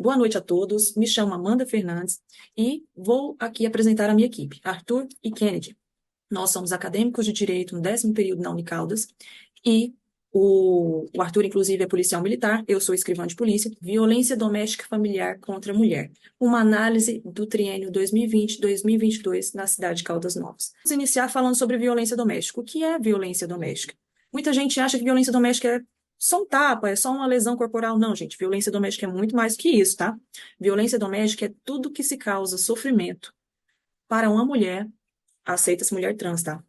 Boa noite a todos. Me chamo Amanda Fernandes e vou aqui apresentar a minha equipe, Arthur e Kennedy. Nós somos acadêmicos de Direito no 10º período na Unicaldas e o Arthur, inclusive, é policial militar, eu sou escrivã de polícia, violência doméstica e familiar contra a mulher. Uma análise do triênio 2020-2022 na cidade de Caldas Novas. Vamos iniciar falando sobre violência doméstica. O que é violência doméstica? Muita gente acha que violência doméstica é só um tapa, é só uma lesão corporal. Não, gente, violência doméstica é muito mais que isso, tá? Violência doméstica é tudo que se causa sofrimento para uma mulher, aceita-se mulher trans, tá?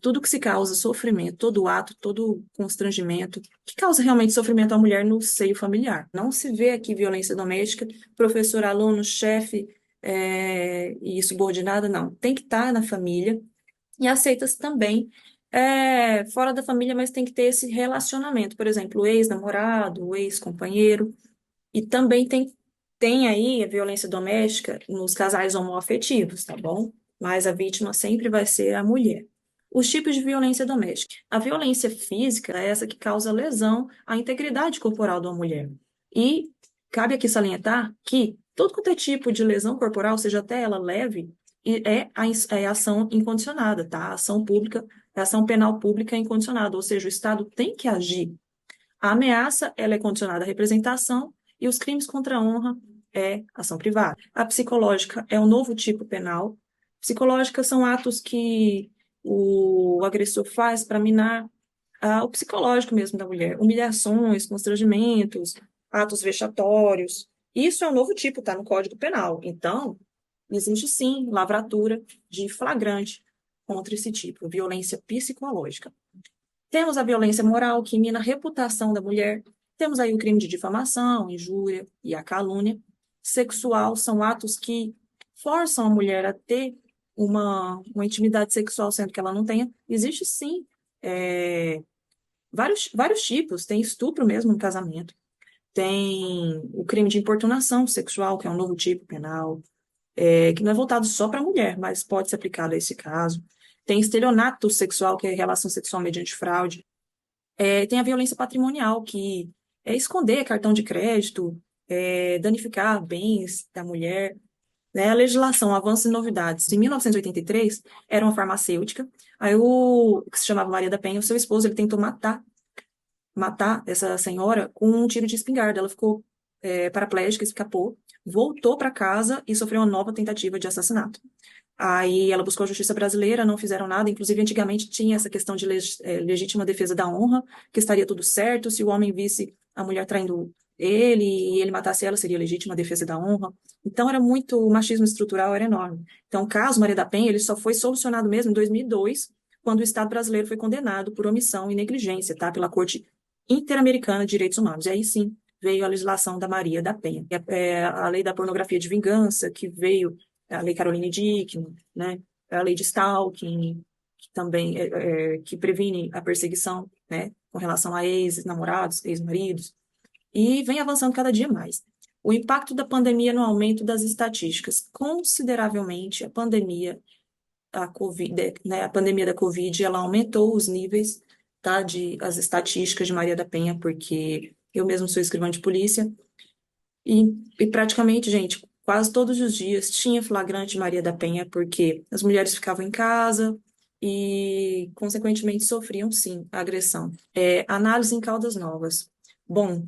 Tudo que se causa sofrimento, todo ato, todo constrangimento, que causa realmente sofrimento à mulher no seio familiar. Não se vê aqui violência doméstica, professor, aluno, chefe e subordinada, não. Tem que estar na família e aceita-se também fora da família, mas tem que ter esse relacionamento, por exemplo, o ex-namorado, o ex-companheiro, e também tem aí a violência doméstica nos casais homoafetivos, tá bom? Mas a vítima sempre vai ser a mulher. Os tipos de violência doméstica. A violência física é essa que causa lesão à integridade corporal de uma mulher. E cabe aqui salientar que todo quanto é tipo de lesão corporal, seja até ela leve, é ação incondicionada, tá? Ação pública, ação penal pública incondicionada, ou seja, o Estado tem que agir. A ameaça, ela é condicionada à representação e os crimes contra a honra é ação privada. A psicológica é um novo tipo penal. Psicológica são atos que o agressor faz para minar o psicológico mesmo da mulher. Humilhações, constrangimentos, atos vexatórios. Isso é um novo tipo, tá no Código Penal. Então, existe sim lavratura de flagrante contra esse tipo, violência psicológica. Temos a violência moral, que mina a reputação da mulher. Temos aí o crime de difamação, injúria e a calúnia. Sexual são atos que forçam a mulher a ter uma intimidade sexual, sendo que ela não tenha. Existe sim vários tipos. Tem estupro mesmo no casamento. Tem o crime de importunação sexual, que é um novo tipo penal, que não é voltado só para a mulher, mas pode ser aplicado a esse caso. Tem estelionato sexual, que é relação sexual mediante fraude. Tem a violência patrimonial, que é esconder cartão de crédito, danificar bens da mulher, né? A legislação, avanços e novidades. Em 1983, era uma farmacêutica, aí que se chamava Maria da Penha, o seu esposo, ele tentou matar essa senhora com um tiro de espingarda. Ela ficou paraplégica, escapou, voltou para casa e sofreu uma nova tentativa de assassinato. Aí ela buscou a justiça brasileira, não fizeram nada. Inclusive, antigamente tinha essa questão de legítima defesa da honra, que estaria tudo certo. Se o homem visse a mulher traindo ele e ele matasse ela, seria legítima defesa da honra. Então, era muito, o machismo estrutural era enorme. Então, o caso Maria da Penha, ele só foi solucionado mesmo em 2002, quando o Estado brasileiro foi condenado por omissão e negligência, tá? Pela Corte Interamericana de Direitos Humanos. E aí sim veio a legislação da Maria da Penha. A lei da pornografia de vingança, que veio a lei Caroline Dickmann, né? A lei de stalking, que também que previne a perseguição, né? Com relação a ex-namorados, ex-maridos, e vem avançando cada dia mais. O impacto da pandemia no aumento das estatísticas. Consideravelmente, a pandemia da Covid, ela aumentou os níveis, tá, as estatísticas de Maria da Penha, porque eu mesmo sou escrivã de polícia, e praticamente, gente, quase todos os dias tinha flagrante Maria da Penha, porque as mulheres ficavam em casa e, consequentemente, sofriam, sim, a agressão. Análise em Caldas Novas. Bom,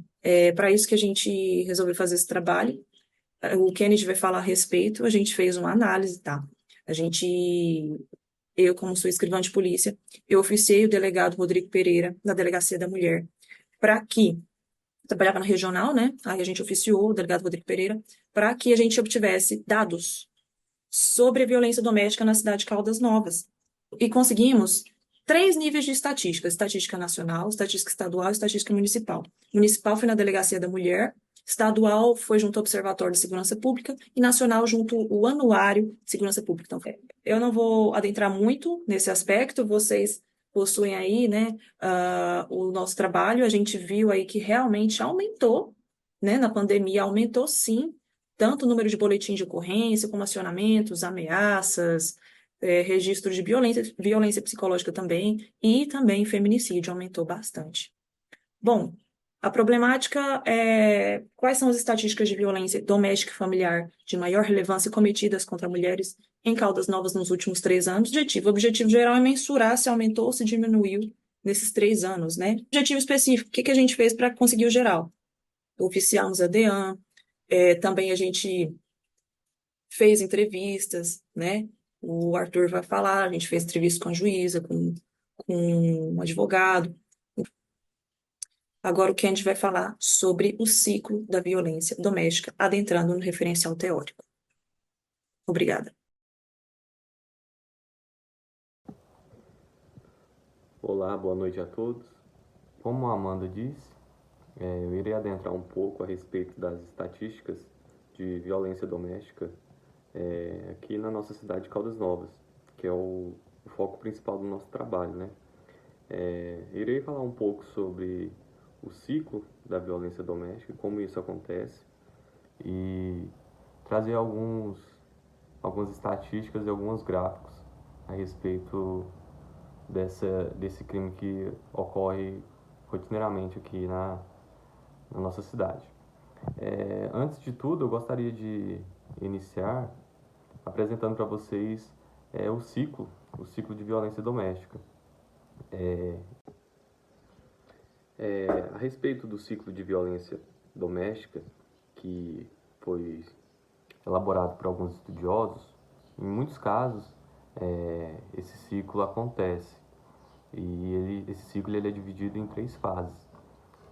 para isso que a gente resolveu fazer esse trabalho. O Kennedy vai falar a respeito, a gente fez uma análise, tá? A gente, eu, como sou escrivã de polícia, eu oficiei o delegado Rodrigo Pereira, da Delegacia da Mulher, para que trabalhava na regional, né? Aí a gente oficiou o delegado Rodrigo Pereira para que a gente obtivesse dados sobre a violência doméstica na cidade de Caldas Novas. E conseguimos 3 níveis de estatística: estatística nacional, estatística estadual e estatística municipal. Municipal foi na Delegacia da Mulher, estadual foi junto ao Observatório de Segurança Pública e nacional junto ao Anuário de Segurança Pública. Então, eu não vou adentrar muito nesse aspecto, vocês possuem aí, né, o nosso trabalho. A gente viu aí que realmente aumentou, né, na pandemia, aumentou sim, tanto o número de boletins de ocorrência, como acionamentos, ameaças, registros de violência psicológica também, e também feminicídio aumentou bastante. Bom, A problemática é quais são as estatísticas de violência doméstica e familiar de maior relevância cometidas contra mulheres em Caldas Novas nos últimos 3 anos. O objetivo geral é mensurar se aumentou ou se diminuiu nesses 3 anos, né? Objetivo específico, o que que a gente fez para conseguir o geral? Oficiamos a DEAN, também a gente fez entrevistas, né? O Arthur vai falar, a gente fez entrevista com a juíza, com um advogado. Agora o Kendi vai falar sobre o ciclo da violência doméstica, adentrando no referencial teórico. Obrigada. Olá, boa noite a todos. Como a Amanda disse, eu irei adentrar um pouco a respeito das estatísticas de violência doméstica aqui na nossa cidade de Caldas Novas, que é o foco principal do nosso trabalho, né? Irei falar um pouco sobre o ciclo da violência doméstica, como isso acontece, e trazer algumas estatísticas e alguns gráficos a respeito desse crime que ocorre rotineiramente aqui na nossa cidade. Antes de tudo, eu gostaria de iniciar apresentando para vocês o ciclo de violência doméstica. A respeito do ciclo de violência doméstica, que foi elaborado por alguns estudiosos, em muitos casos esse ciclo acontece e esse ciclo ele é dividido em 3 fases.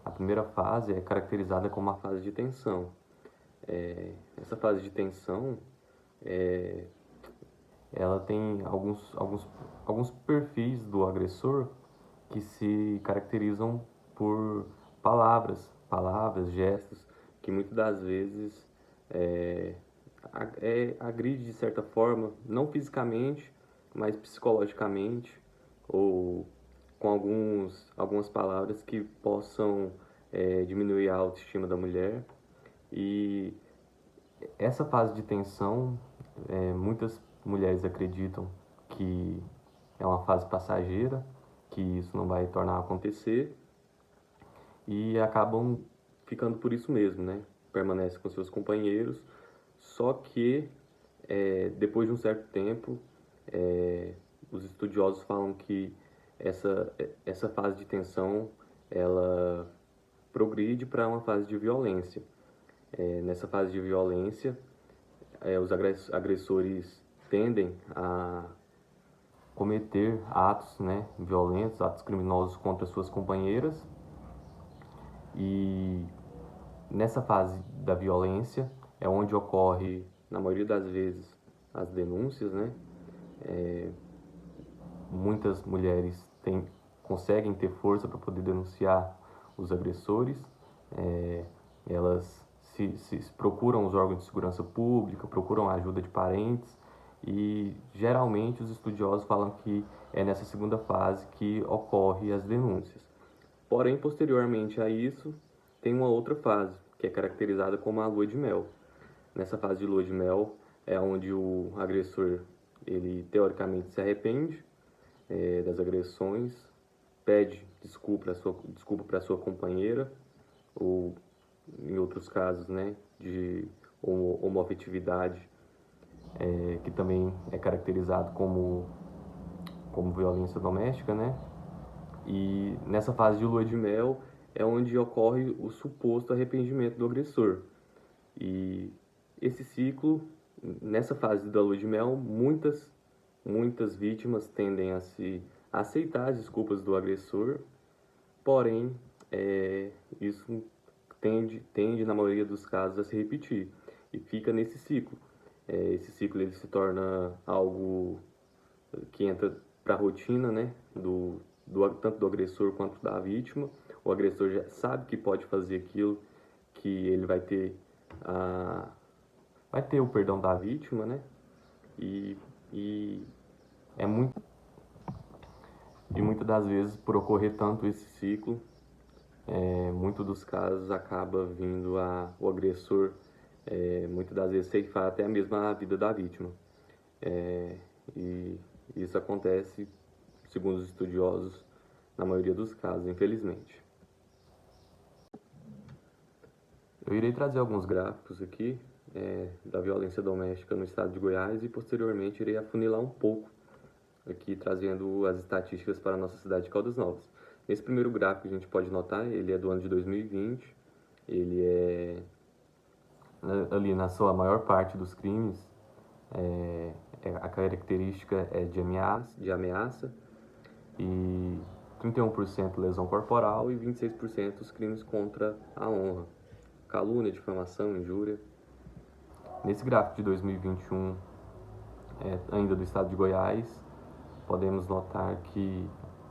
A primeira fase é caracterizada como a fase de tensão. Essa fase de tensão ela tem alguns perfis do agressor que se caracterizam por palavras, gestos, que muitas das vezes agride de certa forma, não fisicamente, mas psicologicamente, ou com algumas palavras que possam diminuir a autoestima da mulher. E essa fase de tensão, muitas mulheres acreditam que é uma fase passageira, que isso não vai tornar a acontecer e acabam ficando por isso mesmo, né? Permanecem com seus companheiros, só que depois de um certo tempo, os estudiosos falam que essa fase de tensão ela progride para uma fase de violência. Nessa fase de violência, os agressores tendem a cometer atos, né, violentos, atos criminosos contra suas companheiras. E nessa fase da violência é onde ocorre, na maioria das vezes, as denúncias, né? Muitas mulheres conseguem ter força para poder denunciar os agressores. Elas se procuram os órgãos de segurança pública, procuram a ajuda de parentes e geralmente os estudiosos falam que é nessa segunda fase que ocorre as denúncias. Porém, posteriormente a isso, tem uma outra fase, que é caracterizada como a lua de mel. Nessa fase de lua de mel é onde o agressor, ele teoricamente se arrepende das agressões, pede desculpa para sua companheira, ou em outros casos, né, de homoafetividade, que também é caracterizado como violência doméstica, né? E nessa fase de lua de mel é onde ocorre o suposto arrependimento do agressor. E esse ciclo, nessa fase da lua de mel, muitas vítimas tendem a aceitar as desculpas do agressor, porém, isso tende, na maioria dos casos, a se repetir e fica nesse ciclo. Esse ciclo ele se torna algo que entra para a rotina, né, tanto do agressor quanto da vítima. O agressor já sabe que pode fazer aquilo, que ele vai ter o perdão da vítima, né? E, e é muito e muitas das vezes por ocorrer tanto esse ciclo, muitos dos casos acaba vindo o agressor muitas das vezes ceifar até mesmo a vida da vítima. E isso acontece, segundo os estudiosos, na maioria dos casos, infelizmente. Eu irei trazer alguns gráficos aqui da violência doméstica no estado de Goiás e posteriormente irei afunilar um pouco aqui trazendo as estatísticas para a nossa cidade de Caldas Novas. Nesse primeiro gráfico a gente pode notar, ele é do ano de 2020, ele é ali na sua maior parte dos crimes, a característica é de ameaça e 31% lesão corporal e 26% os crimes contra a honra, calúnia, difamação, injúria. Nesse gráfico de 2021, ainda do estado de Goiás, podemos notar que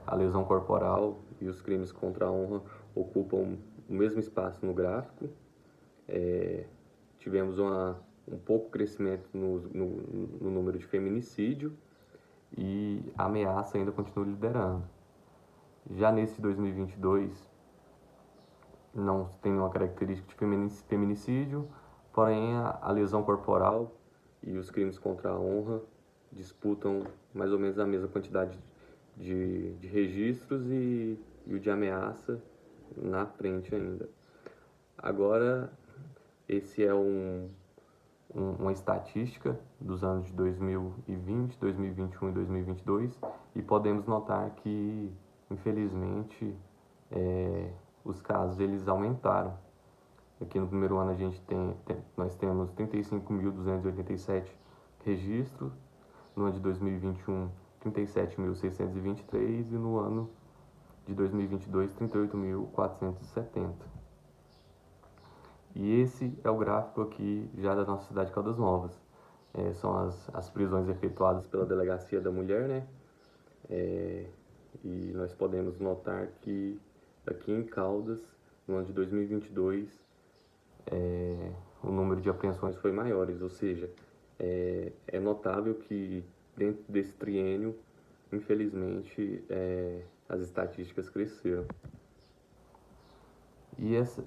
a lesão corporal e os crimes contra a honra ocupam o mesmo espaço no gráfico. Tivemos um pouco crescimento no número de feminicídio e a ameaça ainda continua liderando. Já nesse 2022, não tem uma característica de feminicídio, porém a lesão corporal e os crimes contra a honra disputam mais ou menos a mesma quantidade de registros e o de ameaça na frente ainda. Agora, esse é uma estatística dos anos de 2020, 2021 e 2022 e podemos notar que, infelizmente, os casos eles aumentaram. Aqui no primeiro ano nós temos 35.287 registros, no ano de 2021 37.623 e no ano de 2022 38.470. E esse é o gráfico aqui já da nossa cidade de Caldas Novas. São as prisões efetuadas pela Delegacia da Mulher, né? E nós podemos notar que aqui em Caldas, no ano de 2022, o número de apreensões foi maiores, ou seja, é notável que dentro desse triênio, infelizmente, as estatísticas cresceram. E essa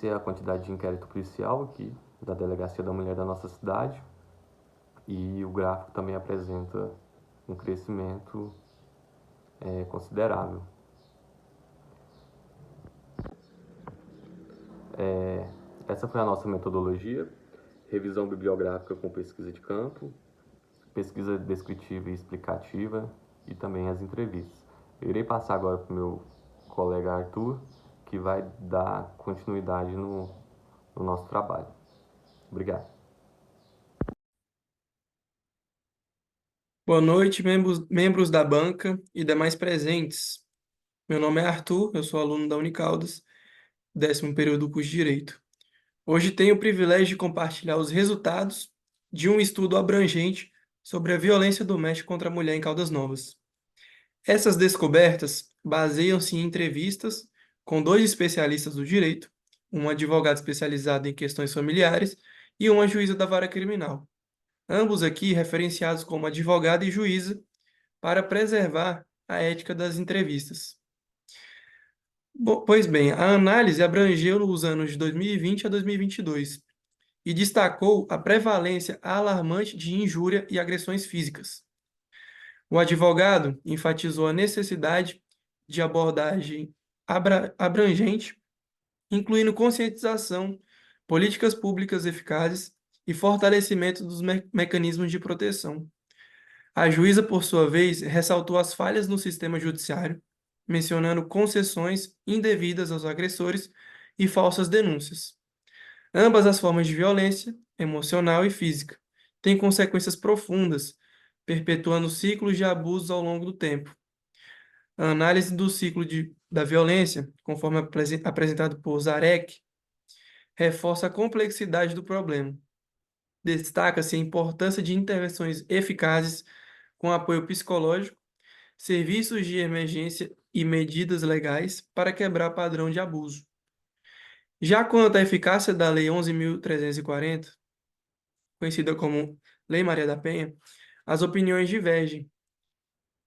é a quantidade de inquérito policial aqui da Delegacia da Mulher da nossa cidade. E o gráfico também apresenta um crescimento considerável. Essa foi a nossa metodologia: revisão bibliográfica com pesquisa de campo, pesquisa descritiva e explicativa e também as entrevistas. Eu irei passar agora para o meu colega Arthur, que vai dar continuidade no nosso trabalho. Obrigado. Boa noite, membros da banca e demais presentes. Meu nome é Arthur, eu sou aluno da Unicaldas, 10º período do curso de Direito. Hoje tenho o privilégio de compartilhar os resultados de um estudo abrangente sobre a violência doméstica contra a mulher em Caldas Novas. Essas descobertas baseiam-se em entrevistas com 2 especialistas do direito, um advogado especializado em questões familiares e uma juíza da vara criminal, ambos aqui referenciados como advogada e juíza para preservar a ética das entrevistas. Pois bem, a análise abrangeu os anos de 2020 a 2022 e destacou a prevalência alarmante de injúria e agressões físicas. O advogado enfatizou a necessidade de abordagem abrangente, incluindo conscientização, políticas públicas eficazes e fortalecimento dos mecanismos de proteção. A juíza, por sua vez, ressaltou as falhas no sistema judiciário, mencionando concessões indevidas aos agressores e falsas denúncias. Ambas as formas de violência, emocional e física, têm consequências profundas, perpetuando ciclos de abusos ao longo do tempo. A análise do ciclo da violência, conforme apresentado por Zarek, reforça a complexidade do problema. Destaca-se a importância de intervenções eficazes com apoio psicológico, serviços de emergência e medidas legais para quebrar padrão de abuso. Já quanto à eficácia da Lei 11.340, conhecida como Lei Maria da Penha, as opiniões divergem,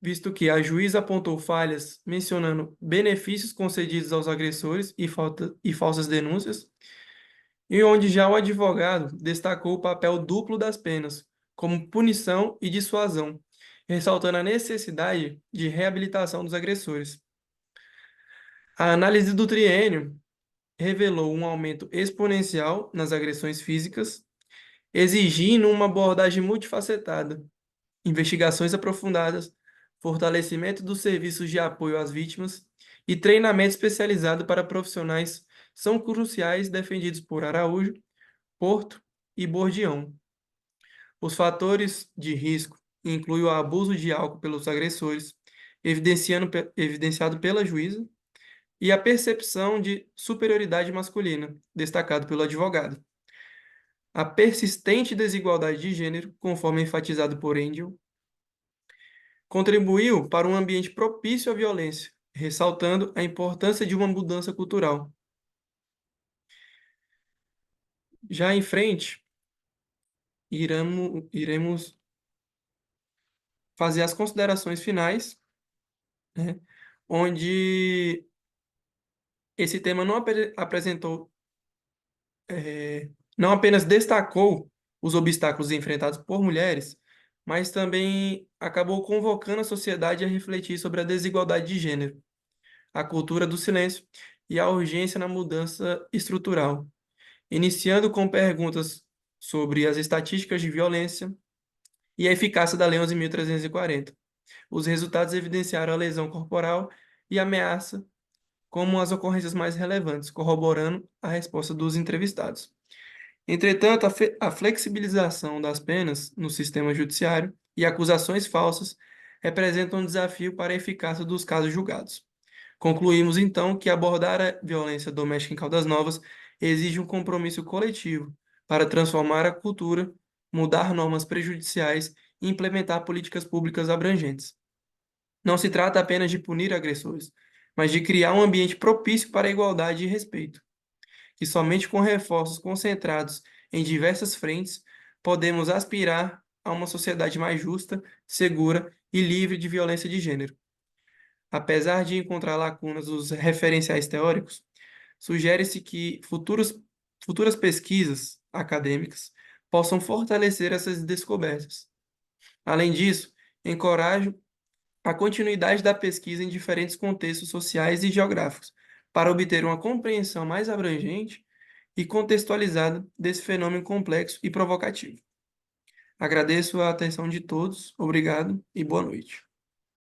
visto que a juíza apontou falhas mencionando benefícios concedidos aos agressores e falsas denúncias, e onde já o advogado destacou o papel duplo das penas, como punição e dissuasão, ressaltando a necessidade de reabilitação dos agressores. A análise do triênio revelou um aumento exponencial nas agressões físicas, exigindo uma abordagem multifacetada, investigações aprofundadas, fortalecimento dos serviços de apoio às vítimas e treinamento especializado para profissionais são cruciais defendidos por Araújo, Porto e Bourdieu. Os fatores de risco incluem o abuso de álcool pelos agressores, evidenciado pela juíza, e a percepção de superioridade masculina, destacado pelo advogado. A persistente desigualdade de gênero, conforme enfatizado por Engel, contribuiu para um ambiente propício à violência, ressaltando a importância de uma mudança cultural. Já em frente, iremos fazer as considerações finais, né, onde esse tema não apenas destacou os obstáculos enfrentados por mulheres, mas também acabou convocando a sociedade a refletir sobre a desigualdade de gênero, a cultura do silêncio e a urgência na mudança estrutural, iniciando com perguntas sobre as estatísticas de violência e a eficácia da Lei 11.340. Os resultados evidenciaram a lesão corporal e a ameaça como as ocorrências mais relevantes, corroborando a resposta dos entrevistados. Entretanto, a flexibilização das penas no sistema judiciário e acusações falsas representam um desafio para a eficácia dos casos julgados. Concluímos, então, que abordar a violência doméstica em Caldas Novas exige um compromisso coletivo para transformar a cultura, mudar normas prejudiciais e implementar políticas públicas abrangentes. Não se trata apenas de punir agressores, mas de criar um ambiente propício para a igualdade e respeito, que somente com reforços concentrados em diversas frentes podemos aspirar a uma sociedade mais justa, segura e livre de violência de gênero. Apesar de encontrar lacunas nos referenciais teóricos, sugere-se que futuras pesquisas acadêmicas possam fortalecer essas descobertas. Além disso, encorajo a continuidade da pesquisa em diferentes contextos sociais e geográficos, para obter uma compreensão mais abrangente e contextualizada desse fenômeno complexo e provocativo. Agradeço a atenção de todos, obrigado e boa noite.